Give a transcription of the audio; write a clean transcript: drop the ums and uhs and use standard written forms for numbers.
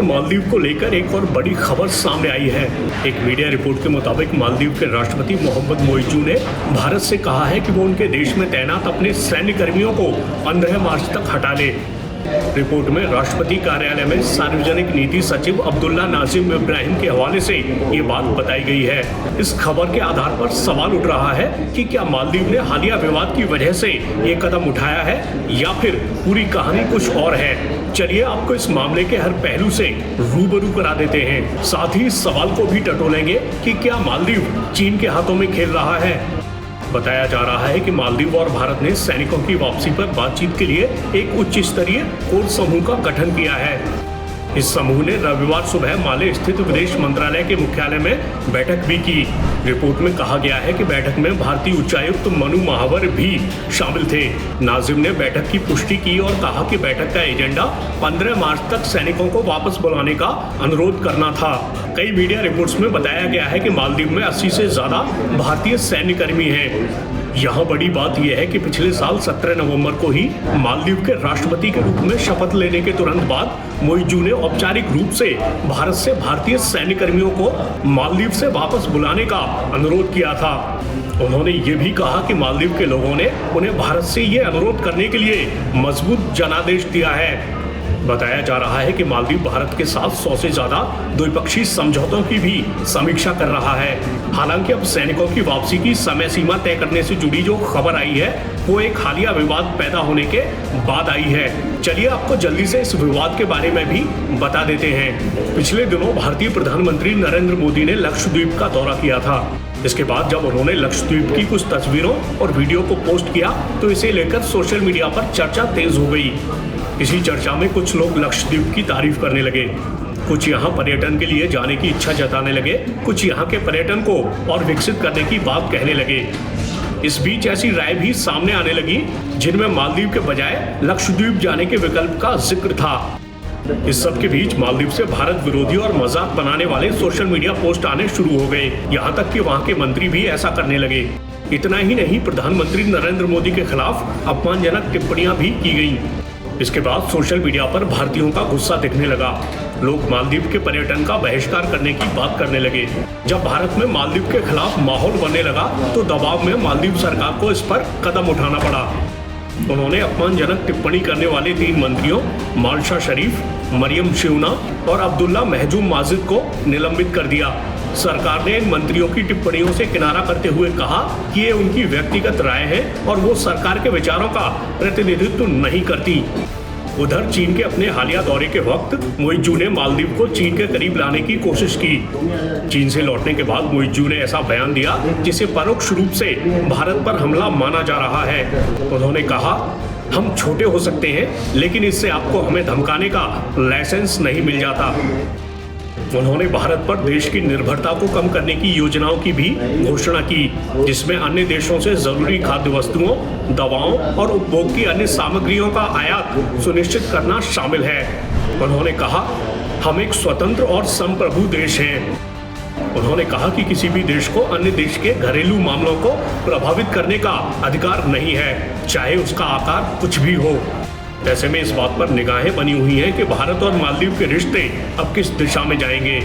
मालदीव को लेकर एक और बड़ी खबर सामने आई है। एक मीडिया रिपोर्ट के मुताबिक मालदीव के राष्ट्रपति मोहम्मद मोइज़ू ने भारत से कहा है कि वो उनके देश में तैनात अपने सैन्य कर्मियों को 15 मार्च तक हटा ले। रिपोर्ट में राष्ट्रपति कार्यालय में सार्वजनिक नीति सचिव अब्दुल्ला नाजिम इब्राहिम के हवाले से ये बात बताई गई है। इस खबर के आधार पर सवाल उठ रहा है कि क्या मालदीव ने हालिया विवाद की वजह से ये कदम उठाया है या फिर पूरी कहानी कुछ और है। चलिए आपको इस मामले के हर पहलू से रूबरू करा देते हैं। साथ ही इस सवाल को भी टटोलेंगे कि क्या मालदीव चीन के हाथों में खेल रहा है। बताया जा रहा है कि मालदीव और भारत ने सैनिकों की वापसी पर बातचीत के लिए एक उच्च स्तरीय कोर समूह का गठन किया है। इस समूह ने रविवार सुबह माले स्थित विदेश मंत्रालय के मुख्यालय में बैठक भी की। रिपोर्ट में कहा गया है कि बैठक में भारतीय उच्चायुक्त मनु महावर भी शामिल थे। नाजिम ने बैठक की पुष्टि की और कहा कि बैठक का एजेंडा 15 मार्च तक सैनिकों को वापस बुलाने का अनुरोध करना था। कई मीडिया रिपोर्ट्स में बताया गया है कि मालदीव में 80 से ज्यादा भारतीय सैन्य कर्मी हैं। यहाँ बड़ी बात यह है कि पिछले साल 17 नवंबर को ही मालदीव के राष्ट्रपति के रूप में शपथ लेने के तुरंत बाद मोइज़ू ने औपचारिक रूप से भारत से भारतीय सैन्य कर्मियों को मालदीव से वापस बुलाने का अनुरोध किया था। उन्होंने ये भी कहा कि मालदीव के लोगों ने उन्हें भारत से ये अनुरोध करने के लिए मजबूत जनादेश दिया है। बताया जा रहा है कि मालदीव भारत के साथ 100 से ज्यादा द्विपक्षीय समझौतों की भी समीक्षा कर रहा है। हालांकि अब सैनिकों की वापसी की समय सीमा तय करने से जुड़ी जो खबर आई है वो एक हालिया विवाद पैदा होने के बाद आई है। चलिए आपको जल्दी से इस विवाद के बारे में भी बता देते हैं। पिछले दिनों भारतीय प्रधानमंत्री नरेंद्र मोदी ने लक्षद्वीप का दौरा किया था। इसके बाद जब उन्होंने लक्षद्वीप की कुछ तस्वीरों और वीडियो को पोस्ट किया तो इसे लेकर सोशल मीडिया पर चर्चा तेज हो गई। इसी चर्चा में कुछ लोग लक्षद्वीप की तारीफ करने लगे, कुछ यहाँ पर्यटन के लिए जाने की इच्छा जताने लगे, कुछ यहाँ के पर्यटन को और विकसित करने की बात कहने लगे। इस बीच ऐसी राय भी सामने आने लगी जिनमें मालदीव के बजाय लक्षद्वीप जाने के विकल्प का जिक्र था। इस सब के बीच मालदीव से भारत विरोधी और मजाक बनाने वाले सोशल मीडिया पोस्ट आने शुरू हो गए। यहाँ तक कि वहाँ के मंत्री भी ऐसा करने लगे। इतना ही नहीं, प्रधानमंत्री नरेंद्र मोदी के खिलाफ अपमानजनक टिप्पणियां भी की गईं। इसके बाद सोशल मीडिया पर भारतीयों का गुस्सा दिखने लगा। लोग मालदीव के पर्यटन का बहिष्कार करने की बात करने लगे। जब भारत में मालदीव के खिलाफ माहौल बनने लगा तो दबाव में मालदीव सरकार को इस पर कदम उठाना पड़ा। उन्होंने अपमानजनक टिप्पणी करने वाले 3 मंत्रियों माल्शा शरीफ, मरियम शिवना और अब्दुल्ला महजूम माजिद को निलंबित कर दिया। सरकार ने इन मंत्रियों की टिप्पणियों से किनारा करते हुए कहा कि ये उनकी व्यक्तिगत राय है और वो सरकार के विचारों का प्रतिनिधित्व नहीं करती। उधर चीन के अपने हालिया दौरे के वक्त मोइज़ू ने मालदीव को चीन के करीब लाने की कोशिश की। चीन से लौटने के बाद मोइज़ू ने ऐसा बयान दिया जिसे परोक्ष रूप से भारत पर हमला माना जा रहा है। उन्होंने कहा, हम छोटे हो सकते हैं लेकिन इससे आपको हमें धमकाने का लाइसेंस नहीं मिल जाता। उन्होंने भारत पर देश की निर्भरता को कम करने की योजनाओं की भी घोषणा की, जिसमें अन्य देशों से जरूरी खाद्य वस्तुओं, दवाओं और उपभोग की अन्य सामग्रियों का आयात सुनिश्चित करना शामिल है। उन्होंने कहा, हम एक स्वतंत्र और संप्रभु देश हैं। उन्होंने कहा कि किसी भी देश को अन्य देश के घरेलू मामलों को प्रभावित करने का अधिकार नहीं है, चाहे उसका आकार कुछ भी हो। ऐसे में इस बात पर निगाहें बनी हुई हैं कि भारत और मालदीव के रिश्ते अब किस दिशा में जाएंगे।